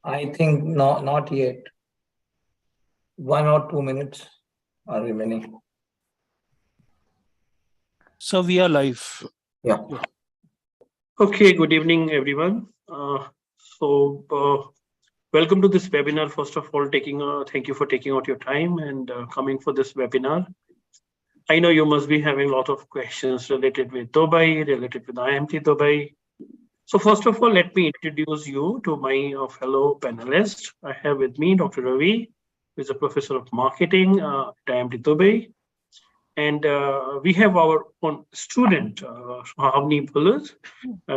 I think no, not yet. 1 or 2 minutes are remaining. So we are live. Yeah. Okay, good evening, everyone. Welcome to this webinar. First of all, thank you for taking out your time and coming for this webinar. I know you must be having a lot of questions related with Dubai, related with IMT Dubai. So first of all, let me introduce you to my fellow panelists. I have with me Dr. Ravi, who is a professor of marketing at IMT Dubai. And we have our own student, Havni Bullet.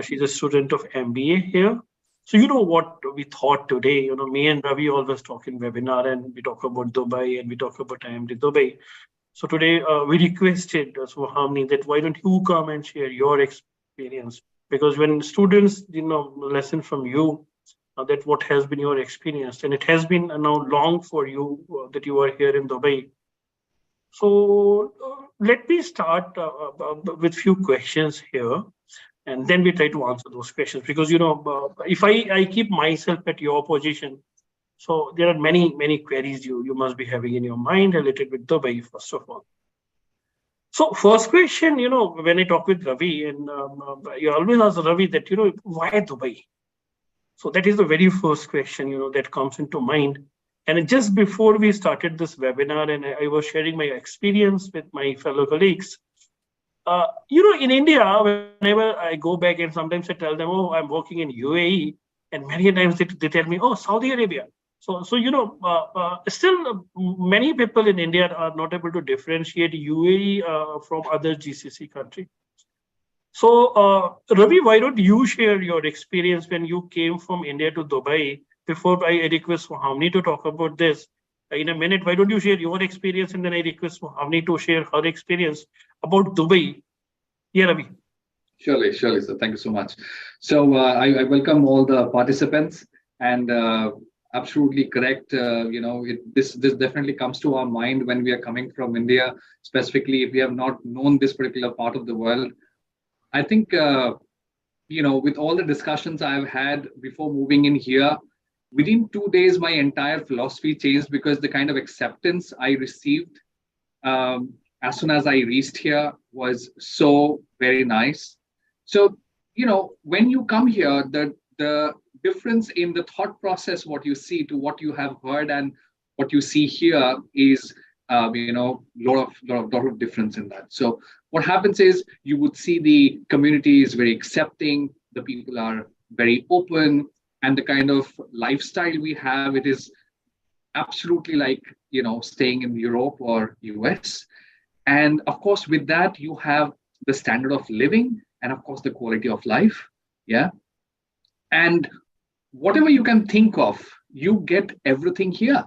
She's a student of MBA here. So you know what we thought today, me and Ravi always talk in webinar and we talk about Dubai and we talk about IMD Dubai. So today we requested Havni that why don't you come and share your experience? Because when students, listen from you, that what has been your experience, and it has been now long for you that you are here in Dubai. So let me start with few questions here, and then we try to answer those questions. Because if I keep myself at your position, so there are many queries you must be having in your mind related with Dubai, first of all. So first question, when I talk with Ravi, and you always ask Ravi that why Dubai? So that is the very first question that comes into mind. And just before we started this webinar, and I was sharing my experience with my fellow colleagues, in India, whenever I go back and sometimes I tell them, oh, I'm working in UAE, and many times they tell me, oh, Saudi Arabia. So still many people in India are not able to differentiate UAE from other GCC country. So, Ravi, why don't you share your experience when you came from India to Dubai? Before I request Havni to talk about this in a minute, why don't you share your experience, and then I request Havni to share her experience about Dubai? Yeah, Ravi. Surely, sir. Thank you so much. So I welcome all the participants, and absolutely correct. This definitely comes to our mind when we are coming from India, specifically if we have not known this particular part of the world. I think with all the discussions I've had before moving in here, within 2 days my entire philosophy changed, because the kind of acceptance I received as soon as I reached here was so very nice. So, when you come here, the difference in the thought process, what you see to what you have heard and what you see here is, lot of difference in that. So what happens is you would see the community is very accepting, the people are very open, and the kind of lifestyle we have, it is absolutely like, staying in Europe or US. And of course, with that, you have the standard of living and of course the quality of life. Yeah. And whatever you can think of, you get everything here.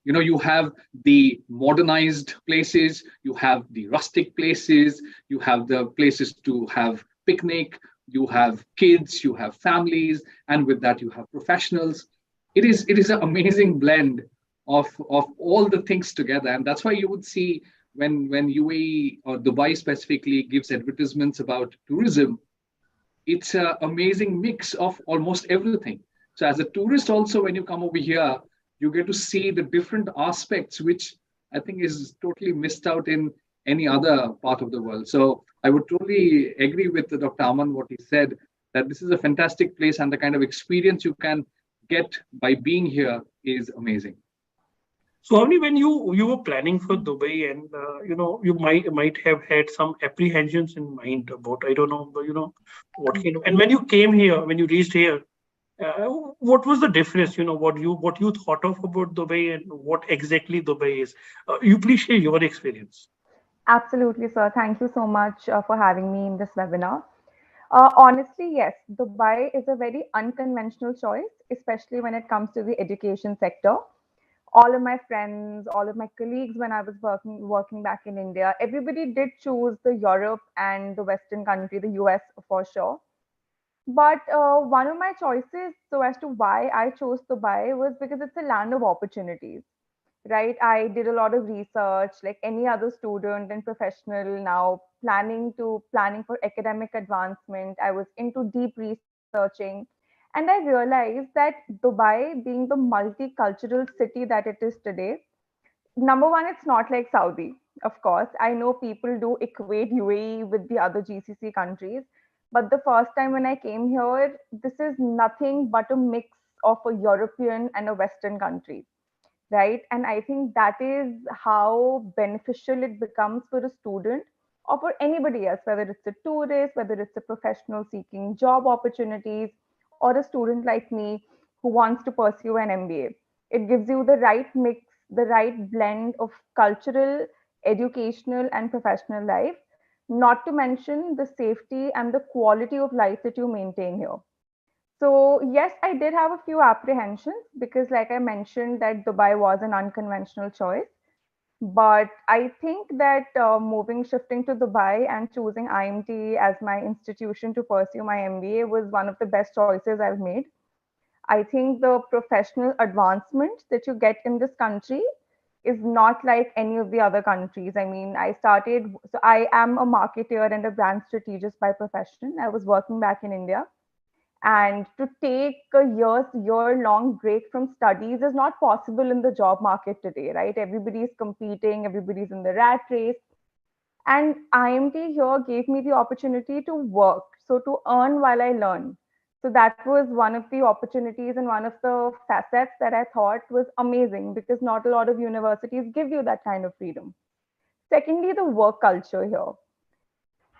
You have the modernized places, you have the rustic places, you have the places to have picnic, you have kids, you have families, and with that you have professionals. It is an amazing blend of all the things together. And that's why you would see when UAE or Dubai specifically gives advertisements about tourism, it's an amazing mix of almost everything. So as a tourist also, when you come over here, you get to see the different aspects, which I think is totally missed out in any other part of the world. So I would totally agree with Dr. Aman, what he said, that this is a fantastic place and the kind of experience you can get by being here is amazing. So, Havni, when you were planning for Dubai, and you might have had some apprehensions in mind about, I don't know, but what kind of, and when you came here, when you reached here, what was the difference? What you thought of about Dubai and what exactly Dubai is. You please share your experience. Absolutely, sir. Thank you so much for having me in this webinar. Honestly, yes, Dubai is a very unconventional choice, especially when it comes to the education sector. All of my friends, all of my colleagues, when I was working back in India, everybody did choose the Europe and the Western country, the US for sure. But one of my choices, so as to why I chose Dubai, was because it's a land of opportunities, right? I did a lot of research, like any other student and professional now planning for academic advancement. I was into deep researching, And I realized that Dubai, being the multicultural city that it is today, number one, it's not like Saudi, of course. I know people do equate UAE with the other GCC countries, but the first time when I came here, this is nothing but a mix of a European and a Western country, right? And I think that is how beneficial it becomes for a student or for anybody else, whether it's a tourist, whether it's a professional seeking job opportunities, or a student like me who wants to pursue an MBA. It gives you the right mix, the right blend of cultural, educational, and professional life, not to mention the safety and the quality of life that you maintain here. So yes, I did have a few apprehensions because, like I mentioned, that Dubai was an unconventional choice. But I think that shifting to Dubai and choosing IMT as my institution to pursue my MBA was one of the best choices I've made. I think the professional advancement that you get in this country is not like any of the other countries. I mean, so I am a marketer and a brand strategist by profession. I was working back in India, and to take a year long break from studies is not possible in the job market today, right? Everybody is competing, everybody's in the rat race, and IMT here gave me the opportunity to work, so to earn while I learn. So that was one of the opportunities and one of the facets that I thought was amazing, because not a lot of universities give you that kind of freedom. Secondly, the work culture here,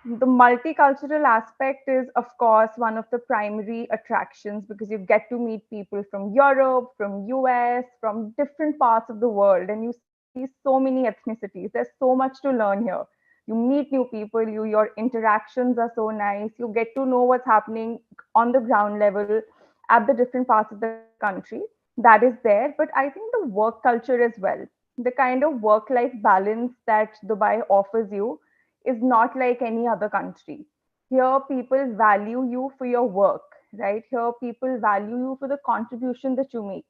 the multicultural aspect is, of course, one of the primary attractions, because you get to meet people from Europe, from US, from different parts of the world, and you see so many ethnicities. There's so much to learn here. You meet new people, your interactions are so nice. You get to know what's happening on the ground level at the different parts of the country. That is there. But I think the work culture as well, the kind of work life balance that Dubai offers you is not like any other country. Here, people value you for your work, right? Here, people value you for the contribution that you make.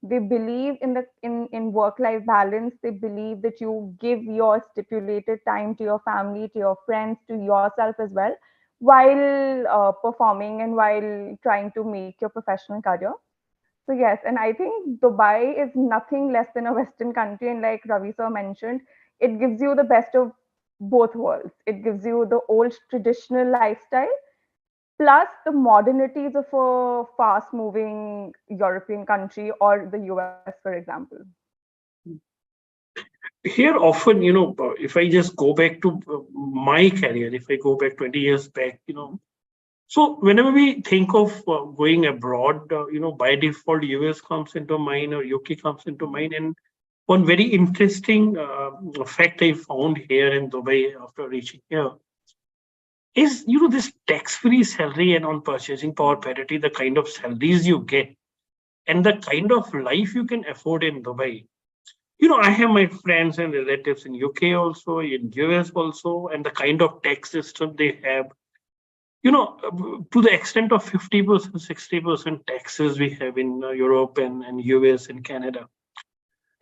They believe in work-life balance. They believe that you give your stipulated time to your family, to your friends, to yourself as well, while performing and while trying to make your professional career. So yes, and I think Dubai is nothing less than a Western country. And like Ravi sir mentioned, it gives you the best of both worlds. It gives you the old traditional lifestyle plus the modernities of a fast-moving European country or the US, for example. Here, often, if I just go back to my career, if I go back 20 years back, so whenever we think of going abroad, by default, US comes into mind or UK comes into mind. And one very interesting fact I found here in Dubai after reaching here is, this tax-free salary and on purchasing power parity, the kind of salaries you get and the kind of life you can afford in Dubai. I have my friends and relatives in UK also, in US also, and the kind of tax system they have, to the extent of 50%, 60% taxes we have in Europe and US and Canada.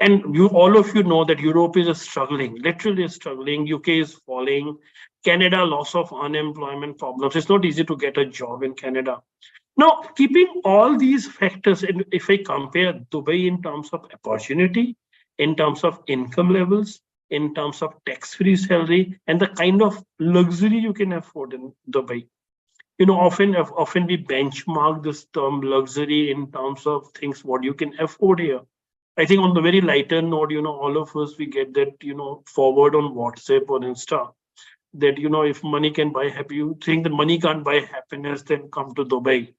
And all of you know that Europe is struggling, literally struggling. UK is falling. Canada, loss of unemployment problems. It's not easy to get a job in Canada. Now, keeping all these factors, and if I compare Dubai in terms of opportunity, in terms of income levels, in terms of tax-free salary, and the kind of luxury you can afford in Dubai. Often we benchmark this term luxury in terms of things what you can afford here. I think on the very lighter note, all of us, we get that, forward on WhatsApp or Insta that, if money can buy happy, you think that money can't buy happiness, then come to Dubai.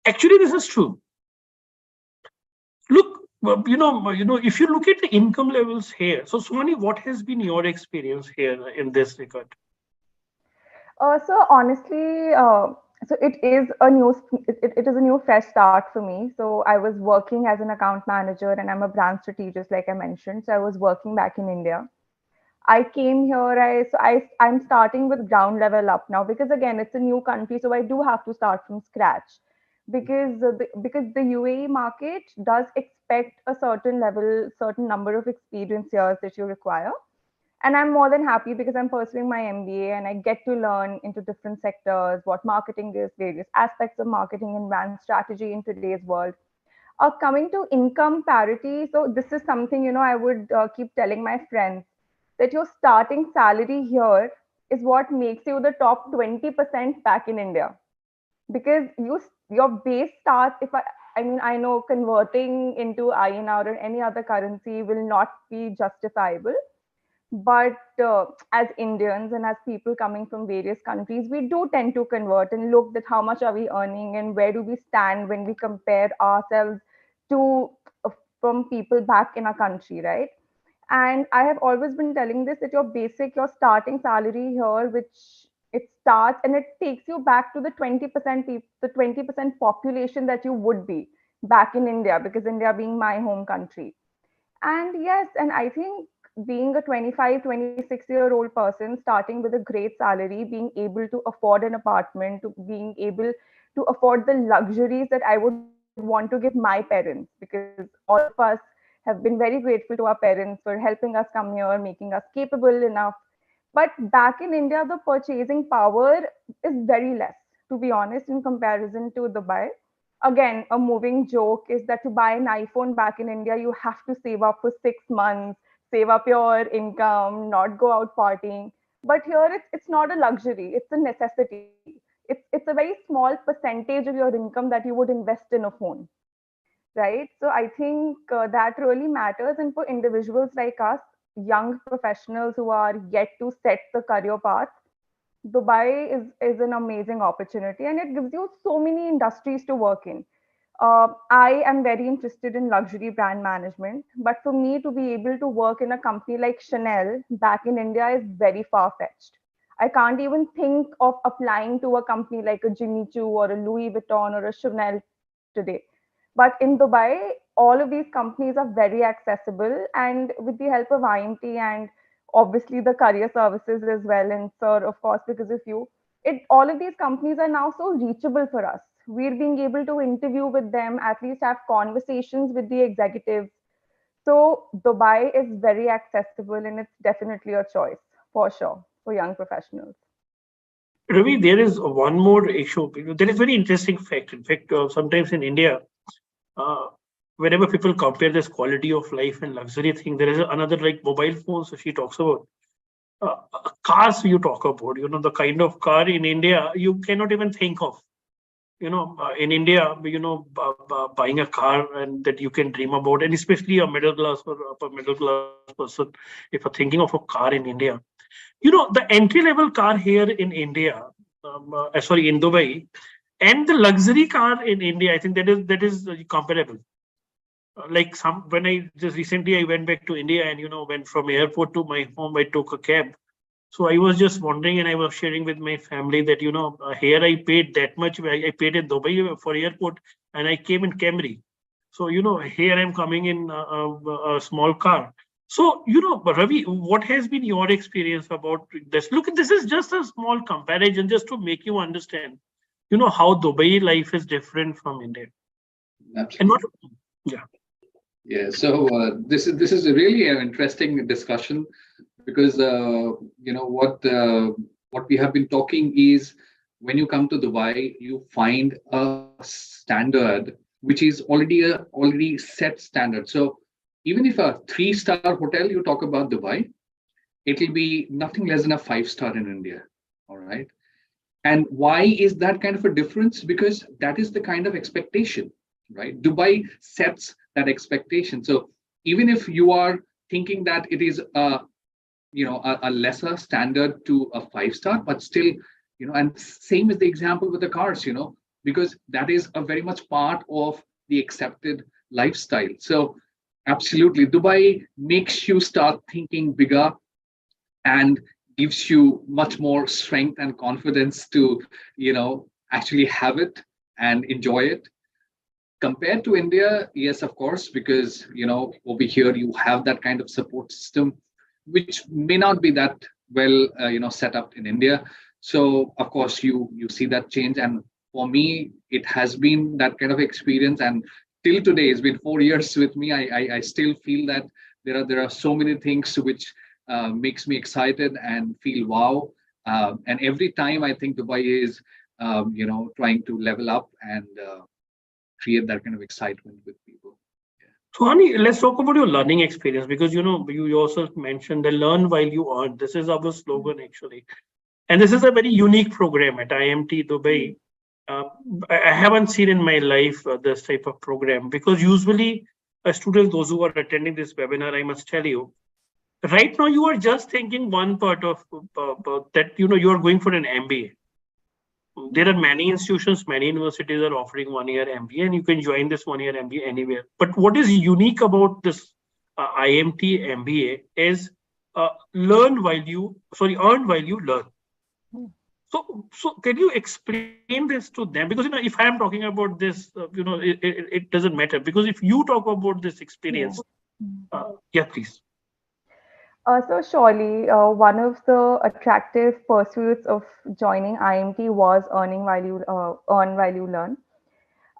Actually, this is true. Look, if you look at the income levels here, so Sumani, what has been your experience here in this regard? So honestly, so it is a new fresh start for me. So I was working as an account manager, and I'm a brand strategist, like I mentioned. So I was working back in India. I came here. I'm starting with ground level up now, because again it's a new country, so I do have to start from scratch, because the UAE market does expect a certain level, certain number of experience years that you require. And I'm more than happy because I'm pursuing my MBA and I get to learn into different sectors, what marketing is, various aspects of marketing and brand strategy in today's world. Coming to income parity, so this is something, I would keep telling my friends that your starting salary here is what makes you the top 20% back in India. Because your base starts, I know converting into INR or any other currency will not be justifiable, but as Indians and as people coming from various countries, we do tend to convert and look at how much are we earning and where do we stand when we compare ourselves to from people back in our country, right? And I have always been telling this that your starting salary here, which it starts and it takes you back to the 20% the 20% population that you would be back in India, because India being my home country. And yes, and I think being a 25, 26-year-old person, starting with a great salary, being able to afford an apartment, to being able to afford the luxuries that I would want to give my parents, because all of us have been very grateful to our parents for helping us come here, making us capable enough. But back in India, the purchasing power is very less, to be honest, in comparison to Dubai. Again, a moving joke is that to buy an iPhone back in India, you have to save up for 6 months, save up your income, not go out partying. But here, it's not a luxury; it's a necessity. It's a very small percentage of your income that you would invest in a phone, right? So I think that really matters. And for individuals like us, young professionals who are yet to set the career path, Dubai is an amazing opportunity, and it gives you so many industries to work in. I am very interested in luxury brand management, but for me to be able to work in a company like Chanel back in India is very far fetched. I can't even think of applying to a company like a Jimmy Choo or a Louis Vuitton or a Chanel today. But in Dubai, all of these companies are very accessible, and with the help of IMT and obviously the career services as well, and sir, of course, because of you, all of these companies are now so reachable for us. We're being able to interview with them, at least have conversations with the executives. So Dubai is very accessible, and it's definitely a choice for sure for young professionals. Ravi, there is one more issue. There is very interesting fact. In fact, sometimes in India, whenever people compare this quality of life and luxury thing, there is another like mobile phones. So she talks about cars. You talk about, the kind of car in India you cannot even think of. In India, buying a car and that you can dream about, and especially a middle class or upper middle class person, if you're thinking of a car in India, the entry level car here in India, in Dubai, and the luxury car in India, I think that is comparable. Like when I just recently I went back to India and went from airport to my home, I took a cab. So I was just wondering, and I was sharing with my family that here I paid that much. I paid in Dubai for airport, and I came in Camry. So here I'm coming in a small car. So Ravi, what has been your experience about this? Look, this is just a small comparison, just to make you understand, how Dubai life is different from India. Absolutely. Yeah. Yeah. So this is really an interesting discussion, because what we have been talking is, when you come to Dubai, you find a standard which is already set standard. So even if a 3-star hotel you talk about Dubai, it will be nothing less than a 5-star in India. All right. And why is that kind of a difference? Because that is the kind of expectation, right? Dubai sets that expectation. So even if you are thinking that it is a lesser standard to a 5-star, but still, and same is the example with the cars, because that is a very much part of the accepted lifestyle. So absolutely, Dubai makes you start thinking bigger and gives you much more strength and confidence to, actually have it and enjoy it. Compared to India, yes, of course, because, over here you have that kind of support system, which may not be that well, set up in India. So, of course, you see that change. And for me, it has been that kind of experience. And till today, it's been 4 years with me. I still feel that there are so many things which makes me excited and feel wow. And every time I think Dubai is, trying to level up and create that kind of excitement with people. So, Hani, let's talk about your learning experience because you also mentioned the learn while you earn. This is our slogan actually, and this is a very unique program at IMT Dubai. Uh, I haven't seen in my life this type of program because usually students, those who are attending this webinar, I must tell you, right now you are just thinking one part of that. You are going for an MBA. There are many institutions, many universities are offering 1 year MBA, and you can join this 1 year MBA anywhere. But what is unique about this IMT MBA is earn while you learn. So can you explain this to them? Because if I am talking about this, it doesn't matter. Because if you talk about this experience, yeah, please. So surely, one of the attractive pursuits of joining IMT was earn while you learn.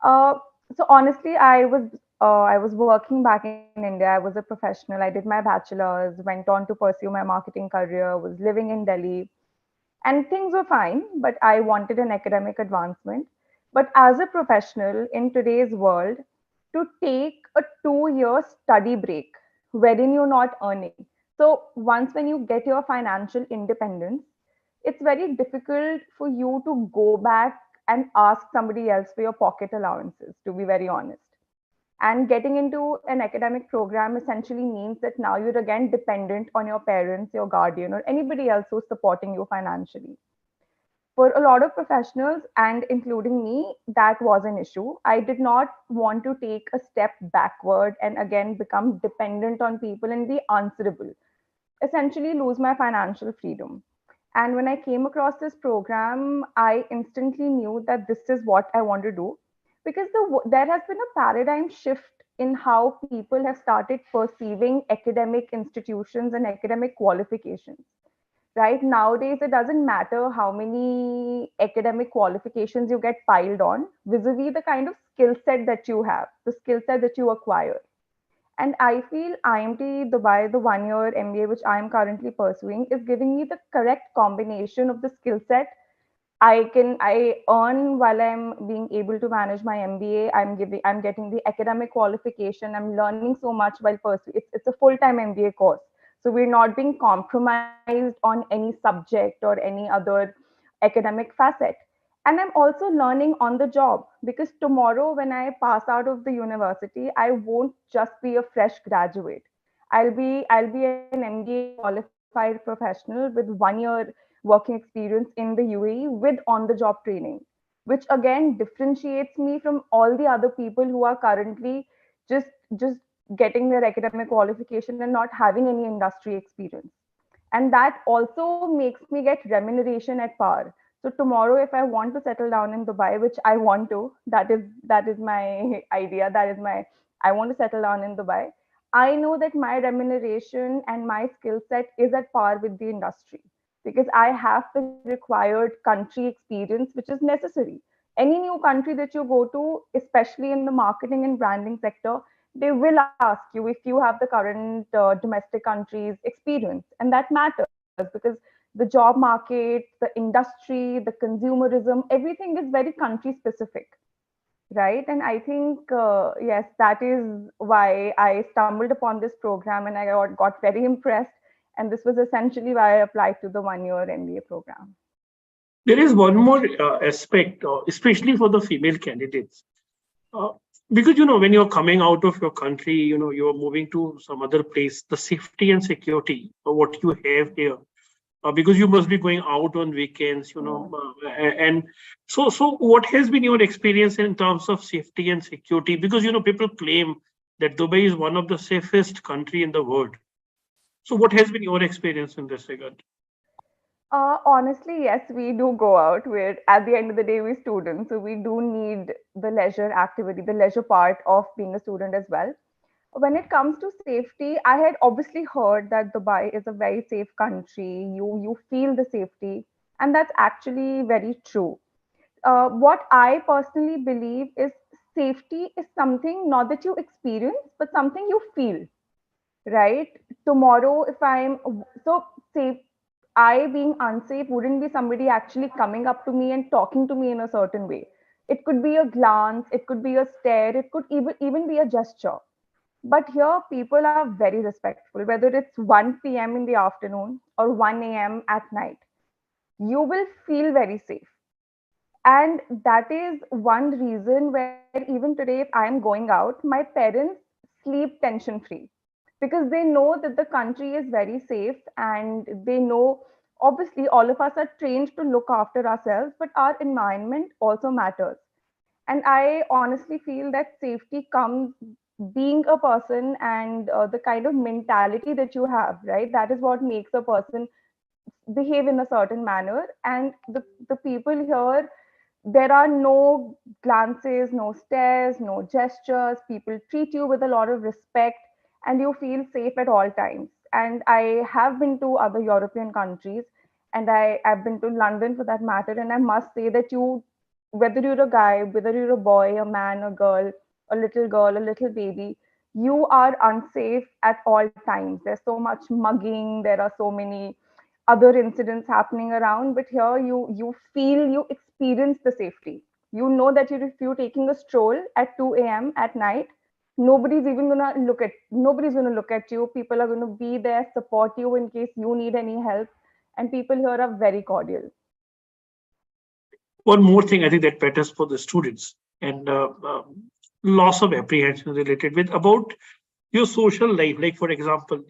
Uh, so honestly, I was working back in India. I was a professional. I did my bachelor's, went on to pursue my marketing career. Was living in Delhi, and things were fine. But I wanted an academic advancement. But as a professional in today's world, to take a 2 year study break wherein you're not earning. So once when you get your financial independence, it's very difficult for you to go back and ask somebody else for your pocket allowances, to be very honest. And getting into an academic program essentially means that now you're again dependent on your parents, your guardian, or anybody else who's supporting you financially. For a lot of professionals, and including me, that was an issue. I did not want to take a step backward and again become dependent on people and be answerable, essentially lose my financial freedom. And when I came across this program, I instantly knew that this is what I want to do because there has been a paradigm shift in how people have started perceiving academic institutions and academic qualifications. Right nowadays, it doesn't matter how many academic qualifications you get piled on, vis-a-vis the kind of skill set that you have, the skill set that you acquire. And I feel IMT Dubai, the 1 year MBA, which I'm currently pursuing, is giving me the correct combination of the skill set. I earn while I'm being able to manage my MBA. I'm getting the academic qualification. I'm learning so much while pursuing. It's a full-time MBA course. So we're not being compromised on any subject or any other academic facet. And I'm also learning on the job because tomorrow when I pass out of the university, I won't just be a fresh graduate. I'll be an MBA qualified professional with 1 year working experience in the UAE with on the job training, which again differentiates me from all the other people who are currently just just getting their academic qualification and not having any industry experience. And that also makes me get remuneration at par. So tomorrow if I want to settle down in Dubai, which I want to, that is my idea, that is my, I want to settle down in Dubai. I know that my remuneration and my skill set is at par with the industry because I have the required country experience which is necessary. Any new country that you go to, especially in the marketing and branding sector, they will ask you if you have the current domestic countries experience, and that matters because the job market, the industry, the consumerism, everything is very country specific, right? And I think yes, that is why I stumbled upon this program and I got very impressed, and this was essentially why I applied to the 1 year MBA program. There is one more aspect, especially for the female candidates. Uh, because when you're coming out of your country, you're moving to some other place, the safety and security of what you have here, because you must be going out on weekends, and so what has been your experience in terms of safety and security? Because people claim that Dubai is one of the safest country in the world. So what has been your experience in this regard? Honestly, yes, we do go out. We're at the end of the day, we're students, so we do need the leisure activity, the leisure part of being a student as well. When it comes to safety, I had obviously heard that Dubai is a very safe country. You feel the safety, and that's actually very true. What I personally believe is safety is something not that you experience, but something you feel. right? Tomorrow, if I'm so safe, I being unsafe wouldn't be somebody actually coming up to me and talking to me in a certain way. It could be a glance, it could be a stare, it could even be a gesture. But here, people are very respectful, whether it's 1 p.m. in the afternoon or 1 a.m. at night. You will feel very safe. And that is one reason where even today, if I am going out, my parents sleep tension free because they know that the country is very safe, and they know, obviously, all of us are trained to look after ourselves, but our environment also matters. And I honestly feel that safety comes being a person, and the kind of mentality that you have, right? That is what makes a person behave in a certain manner. And the people here, there are no glances, no stares, no gestures. People treat you with a lot of respect, and you feel safe at all times. And I have been to other European countries, and I've been to London for that matter. And I must say that whether you're a guy, whether you're a boy, a man, a little baby, you are unsafe at all times. There's so much mugging, there are so many other incidents happening around, but here you experience the safety. You know that if you're taking a stroll at 2 a.m. at night, nobody's gonna look at you. People are gonna be there, support you in case you need any help, and people here are very cordial. One more thing I think that matters for the students, and loss of apprehension related with about your social life. Like, for example,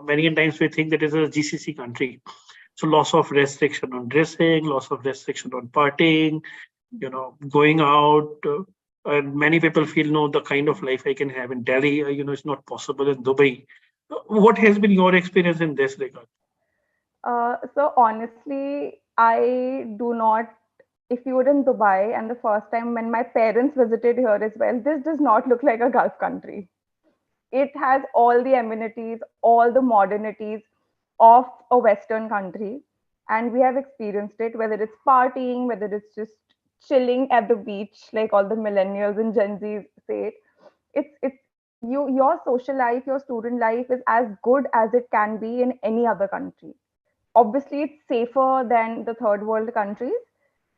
many times we think that it's a GCC country. So loss of restriction on dressing, loss of restriction on partying, going out. And many people feel, no, the kind of life I can have in Delhi, it's not possible in Dubai. What has been your experience in this regard? So honestly, I do not. If you were in Dubai and the first time when my parents visited here as well, this does not look like a Gulf country. It has all the amenities, all the modernities of a Western country. And we have experienced it, whether it's partying, whether it's just chilling at the beach, like all the millennials and Gen Zs say it. Your social life, your student life is as good as it can be in any other country. Obviously, it's safer than the third world countries,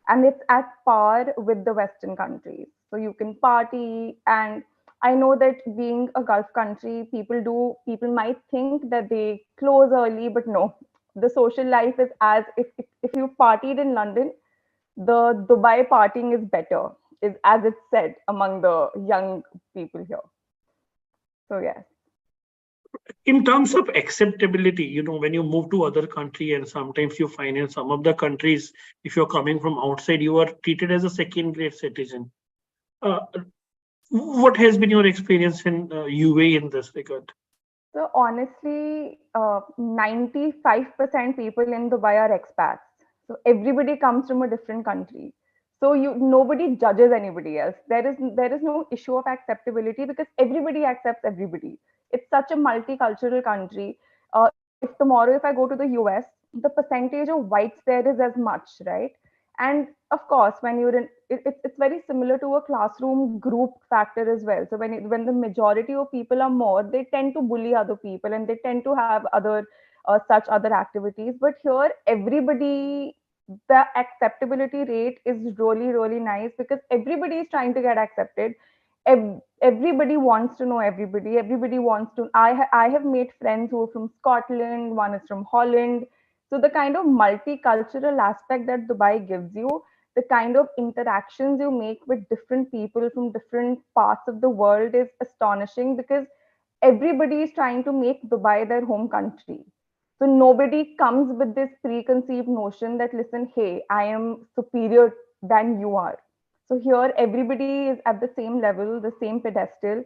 and it's at par with the Western countries. So you can party. And I know that being a Gulf country, people might think that they close early, but no. The social life is as if you partied in London, the Dubai partying is better, is as it's said among the young people here. So yes. In terms of acceptability, when you move to other country, and sometimes you find in some of the countries, if you're coming from outside, you are treated as a second-grade citizen. What has been your experience in UAE in this regard? So honestly, 95% people in Dubai are expats. So everybody comes from a different country. So nobody judges anybody else. There is no issue of acceptability because everybody accepts everybody. It's such a multicultural country. If I go to the US, the percentage of whites there is as much, right? And of course, when you're in, it's very similar to a classroom group factor as well. So when the majority of people are more, they tend to bully other people, and they tend to have such other activities. But here, the acceptability rate is really, really nice because everybody is trying to get accepted. Everybody wants to know everybody. Everybody wants to. I have made friends who are from Scotland. One is from Holland. So the kind of multicultural aspect that Dubai gives you, the kind of interactions you make with different people from different parts of the world is astonishing because everybody is trying to make Dubai their home country. So nobody comes with this preconceived notion that, listen, hey, I am superior than you are. So here, everybody is at the same level, the same pedestal,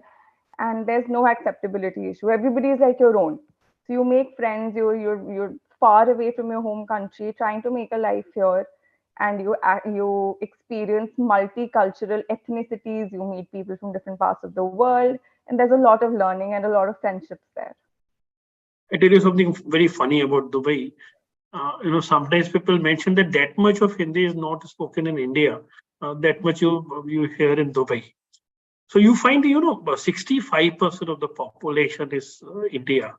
and there's no acceptability issue. Everybody is like your own. So you make friends, you're far away from your home country, trying to make a life here, and you experience multicultural ethnicities. You meet people from different parts of the world, and there's a lot of learning and a lot of friendships there. I tell you something very funny about Dubai. Sometimes people mention that much of Hindi is not spoken in India. That much you hear in Dubai. So you find, 65% of the population is India.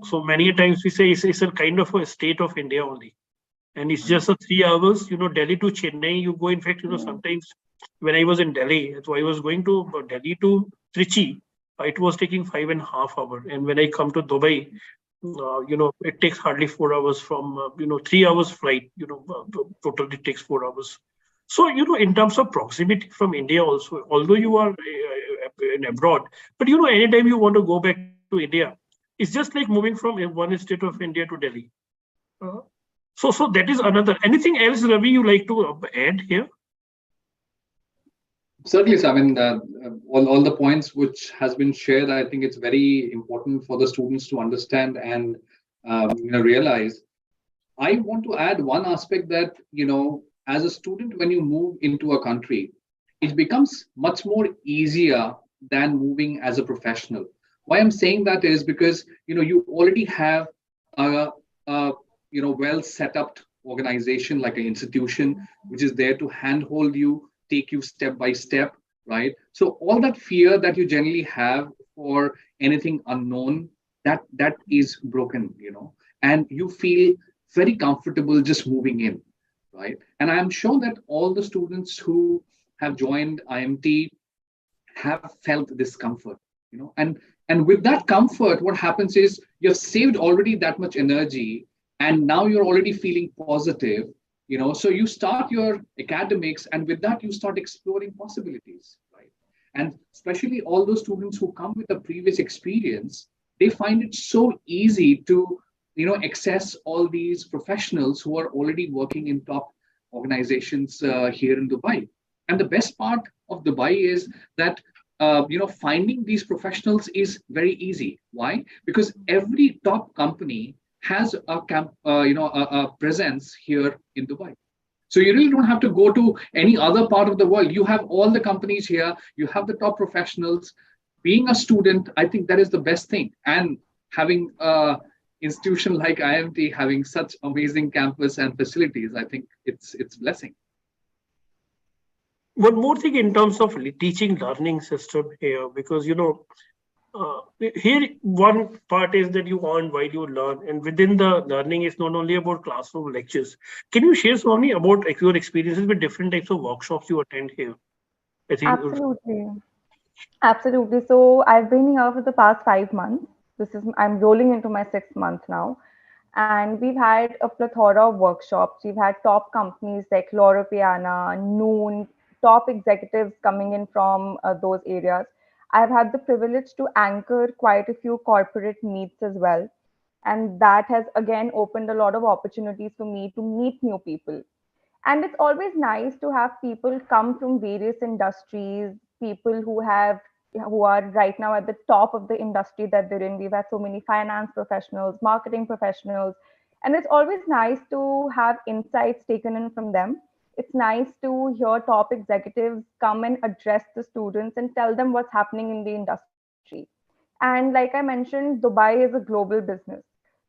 So many times we say it's a kind of a state of India only. And it's just a 3 hours, Delhi to Chennai, you go, in fact, sometimes when I was in Delhi, so I was going to Delhi to Trichy, it was taking 5.5 hours. And when I come to Dubai, it takes hardly 4 hours from, 3 hours flight, totally takes 4 hours. So, in terms of proximity from India also, although you are in abroad, but, anytime you want to go back to India, it's just like moving from one state of India to Delhi. So that is another. Anything else, Ravi, you like to add here? Certainly, sir. I mean, all the points which has been shared, I think it's very important for the students to understand and realize. I want to add one aspect that, as a student, when you move into a country, it becomes much more easier than moving as a professional. Why I'm saying that is because, you already have a well set up organization like an institution, which is there to handhold you, take you step by step, right? So all that fear that you generally have for anything unknown, that is broken, and you feel very comfortable just moving in, right? And I'm sure that all the students who have joined IMT have felt this comfort, and with that comfort, what happens is you've saved already that much energy, and now you're already feeling positive, so you start your academics, and with that you start exploring possibilities, right? And especially all those students who come with a previous experience, they find it so easy to access all these professionals who are already working in top organizations here in Dubai. And the best part of Dubai is that finding these professionals is very easy. Why? Because every top company has a presence here in Dubai. So you really don't have to go to any other part of the world. You have all the companies here. You have the top professionals. Being a student, I think that is the best thing. And having an institution like IMT having such amazing campus and facilities, I think it's blessing. One more thing in terms of teaching learning system here, because here one part is that you earn while you learn, and within the learning is not only about classroom lectures. Can you share something about your experiences with different types of workshops you attend here? I think Absolutely. So I've been here for the past 5 months. I'm rolling into my 6th month now. And we've had a plethora of workshops. We've had top companies like Loro Piana, Noon, top executives coming in from those areas. I've had the privilege to anchor quite a few corporate meets as well. And that has again opened a lot of opportunities for me to meet new people. And it's always nice to have people come from various industries, people who are right now at the top of the industry that they're in. We've had so many finance professionals, marketing professionals, and it's always nice to have insights taken in from them. It's nice to hear top executives come and address the students and tell them what's happening in the industry. And like I mentioned, Dubai is a global business.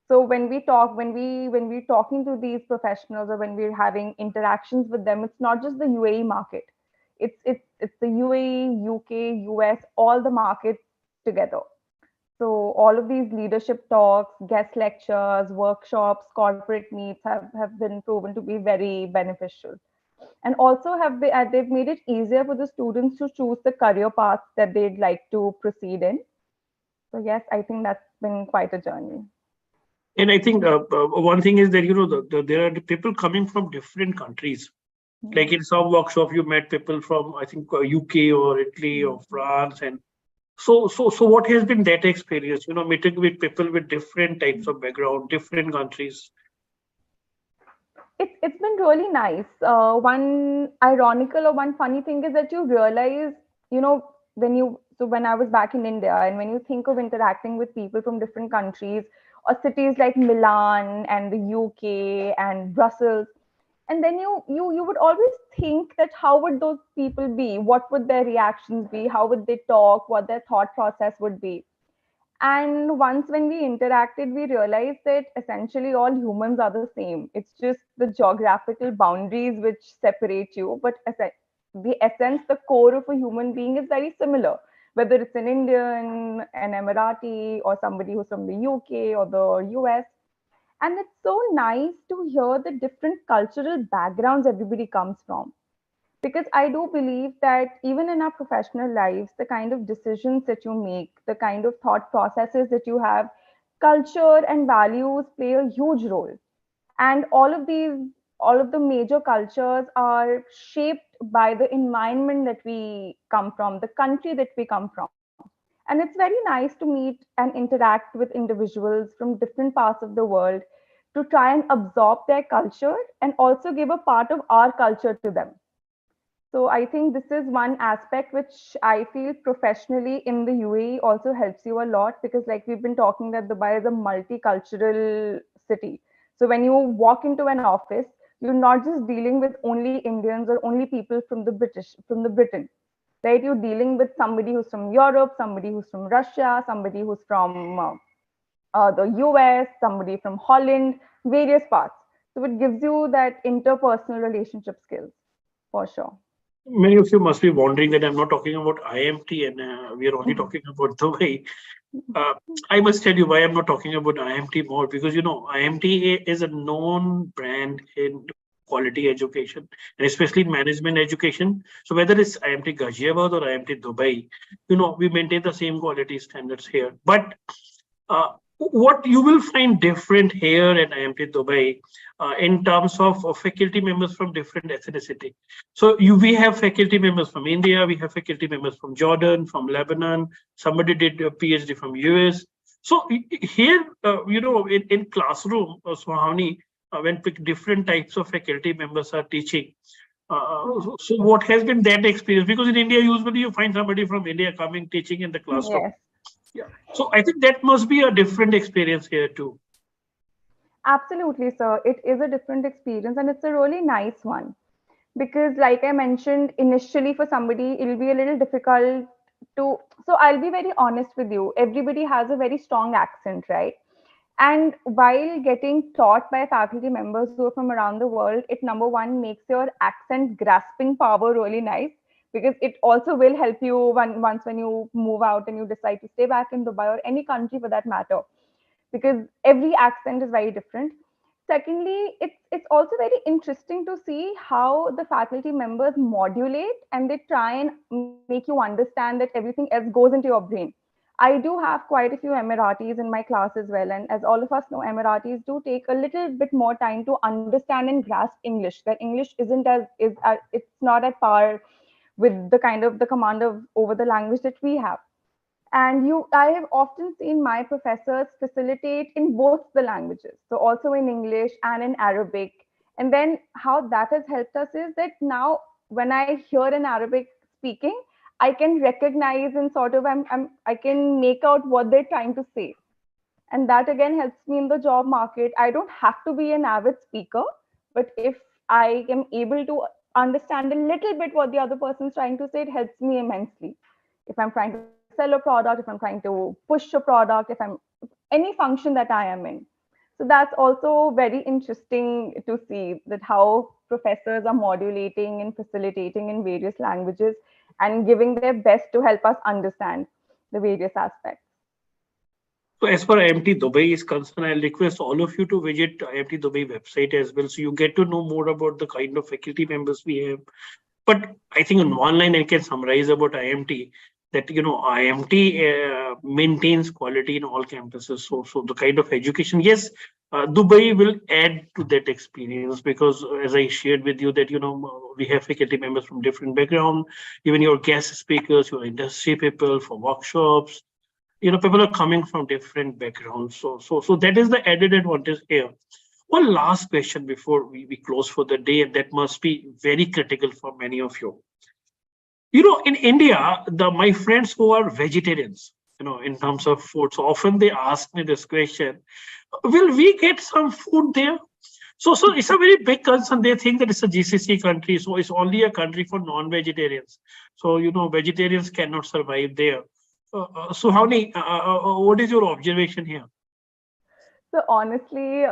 So when we're talking to these professionals, or when we're having interactions with them, it's not just the UAE market. It's the UAE, UK, US, all the markets together. So all of these leadership talks, guest lectures, workshops, corporate meets have been proven to be very beneficial. And also they've made it easier for the students to choose the career path that they'd like to proceed in. So yes, I think that's been quite a journey. And I think one thing is that there are people coming from different countries. Like in some workshop, you met people from I think UK or Italy or France, and so what has been that experience? Meeting with people with different types of background, different countries. It's been really nice. One ironical or one funny thing is that you realize, when I was back in India, and when you think of interacting with people from different countries or cities like Milan and the UK and Brussels, and then you would always think that how would those people be? What would their reactions be? How would they talk? What their thought process would be? And once when we interacted, we realized that essentially all humans are the same. It's just the geographical boundaries which separate you. But the essence, the core of a human being is very similar, whether it's an Indian, an Emirati, or somebody who's from the UK or the US. And it's so nice to hear the different cultural backgrounds everybody comes from. Because I do believe that even in our professional lives, the kind of decisions that you make, the kind of thought processes that you have, culture and values play a huge role. And all of the major cultures are shaped by the environment that we come from, the country that we come from. And it's very nice to meet and interact with individuals from different parts of the world to try and absorb their culture and also give a part of our culture to them. So I think this is one aspect which I feel professionally in the UAE also helps you a lot, because like we've been talking that Dubai is a multicultural city. So when you walk into an office, you're not just dealing with only Indians or only people from the Britain, right? You're dealing with somebody who's from Europe, somebody who's from Russia, somebody who's from the US, somebody from Holland, various parts. So it gives you that interpersonal relationship skills for sure. Many of you must be wondering that I'm not talking about IMT and we are only talking about Dubai. I must tell you why I'm not talking about IMT more, because IMT is a known brand in quality education and especially in management education. So whether it's IMT Ghaziabad or IMT Dubai, we maintain the same quality standards here. But what you will find different here at IMT Dubai in terms of faculty members from different ethnicity. So we have faculty members from India, we have faculty members from Jordan, from Lebanon, somebody did a PhD from US. So here, in classroom, Swahani, when different types of faculty members are teaching, so what has been that experience? Because in India, usually you find somebody from India coming teaching in the classroom. Yes. Yeah. So I think that must be a different experience here too. Absolutely, sir. It is a different experience and it's a really nice one. Because, like I mentioned, initially for somebody, it'll be a little difficult to. So, I'll be very honest with you. Everybody has a very strong accent, right? And while getting taught by faculty members who are from around the world, it number one makes your accent grasping power really nice, because it also will help you once when you move out and you decide to stay back in Dubai or any country for that matter, because every accent is very different. Secondly, it's also very interesting to see how the faculty members modulate and they try and make you understand that everything else goes into your brain. I do have quite a few Emiratis in my class as well, and as all of us know, Emiratis do take a little bit more time to understand and grasp English. Their English isn't it's not at par with the kind of the command of over the language that we have. And I have often seen my professors facilitate in both the languages, so also in English and in Arabic. And then how that has helped us is that now when I hear an Arabic speaking, I can recognize and sort of I can make out what they're trying to say. And that again helps me in the job market. I don't have to be an avid speaker, but if I am able to understand a little bit what the other person is trying to say, it helps me immensely. If I'm trying to sell a product, if I'm trying to push a product, if I'm any function that I am in. So that's also very interesting to see that how professors are modulating and facilitating in various languages and giving their best to help us understand the various aspects. So as far as IMT Dubai is concerned, I'll request all of you to visit IMT Dubai website as well, so you get to know more about the kind of faculty members we have. But I think in one line I can summarize about IMT that IMT maintains quality in all campuses. So the kind of education, yes, Dubai will add to that experience, because as I shared with you that we have faculty members from different background, even your guest speakers, your industry people for workshops. People are coming from different backgrounds. So that is the added advantage here. One last question before we close for the day, and that must be very critical for many of you. In India, my friends who are vegetarians, in terms of food, so often they ask me this question: will we get some food there? So it's a very big concern. They think that it's a GCC country, so it's only a country for non-vegetarians. So vegetarians cannot survive there. So Havni, what is your observation here? So honestly,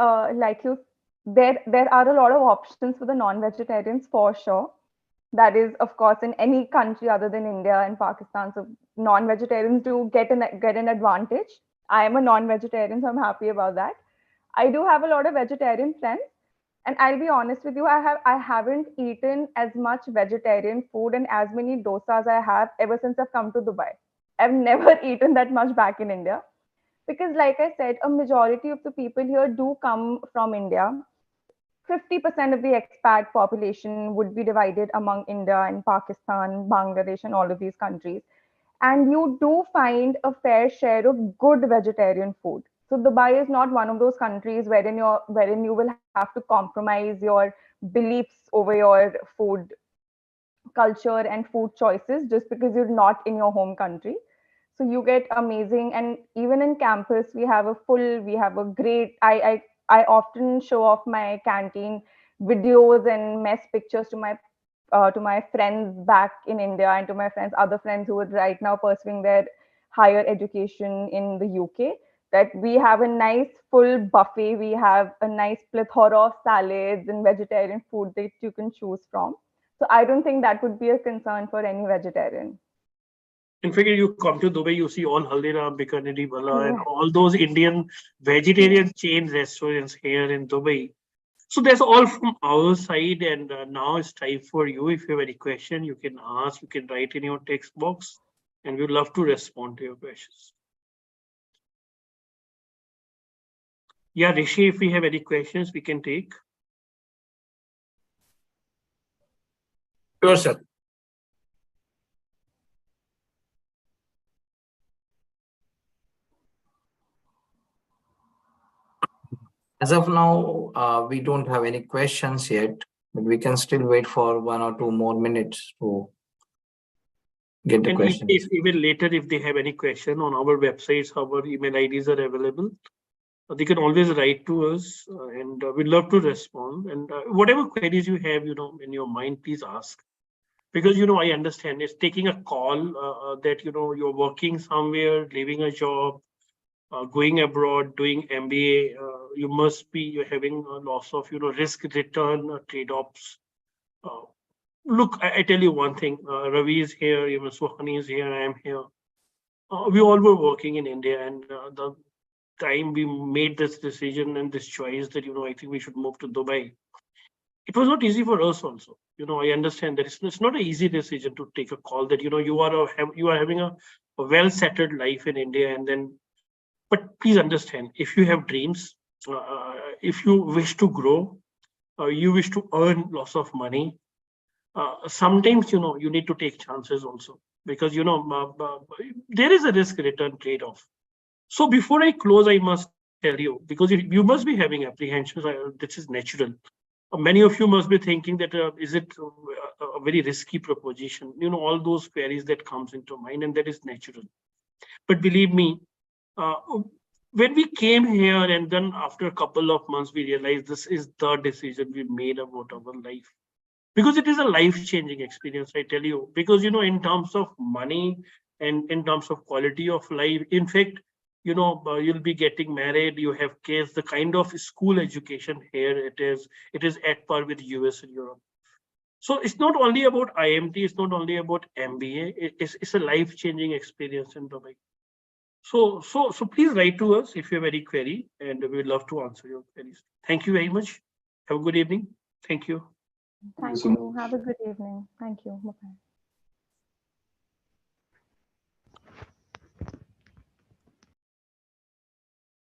there are a lot of options for the non-vegetarians for sure. that is, of course, in any country other than India and Pakistan. So non-vegetarians do get an advantage. I am a non-vegetarian, so I'm happy about that. I do have a lot of vegetarian friends, and I'll be honest with you, I haven't eaten as much vegetarian food and as many dosas I have ever since I've come to Dubai. I've never eaten that much back in India because, like I said, a majority of the people here do come from India. 50% of the expat population would be divided among India and Pakistan, Bangladesh, and all of these countries. And you do find a fair share of good vegetarian food. So Dubai is not one of those countries wherein you will have to compromise your beliefs over your food culture and food choices just because you're not in your home country. So you get amazing, and even in campus we have a great. I often show off my canteen videos and mess pictures to my friends back in India and to my other friends who are right now pursuing their higher education in the UK. That we have a nice full buffet. We have a nice plethora of salads and vegetarian food that you can choose from. So I don't think that would be a concern for any vegetarian. In fact, you come to Dubai, you see all Haldiram, Bikaneri Wala, and all those Indian vegetarian chain restaurants here in Dubai. So that's all from our side. And now it's time for you. If you have any question, you can ask, you can write in your text box, and we'd love to respond to your questions. Yeah, Rishi, if we have any questions, we can take. Sure, sir. As of now, we don't have any questions yet, but we can still wait for 1 or 2 more minutes to get the And questions. if even later, if they have any question on our websites, our email IDs are available. They can always write to us, and we'd love to respond. And whatever queries you have, in your mind, please ask. Because, I understand it's taking a call that, you're working somewhere, leaving a job, going abroad, doing MBA. You must be you're having a loss of, risk return trade-offs. Look, I tell you one thing. Ravi is here, Suhani is here, I am here. We all were working in India, and the time we made this decision and this choice that, I think we should move to Dubai, it was not easy for us also. I understand that it's not an easy decision to take a call that, you are having a well-settled life in India, and then, but please understand, if you have dreams, if you wish to grow, you wish to earn lots of money, sometimes, you need to take chances also, because, there is a risk return trade-off. So before I close, I must tell you, because you must be having apprehensions, this is natural. Many of you must be thinking that, is it a very risky proposition? All those queries that comes into mind, and that is natural. But believe me, when we came here, and then after a couple of months, we realized this is the decision we made about our life. Because it is a life-changing experience, I tell you. Because, in terms of money and in terms of quality of life, in fact, you'll be getting married, you have kids, the kind of school education here, it is at par with US and Europe. So it's not only about IMT, it's not only about MBA, it's a life-changing experience in Dubai. So please write to us if you have any query, and we would love to answer your queries. Thank you very much. Have a good evening. Thank you. Thank you. Have a good evening. Thank you. Bye-bye.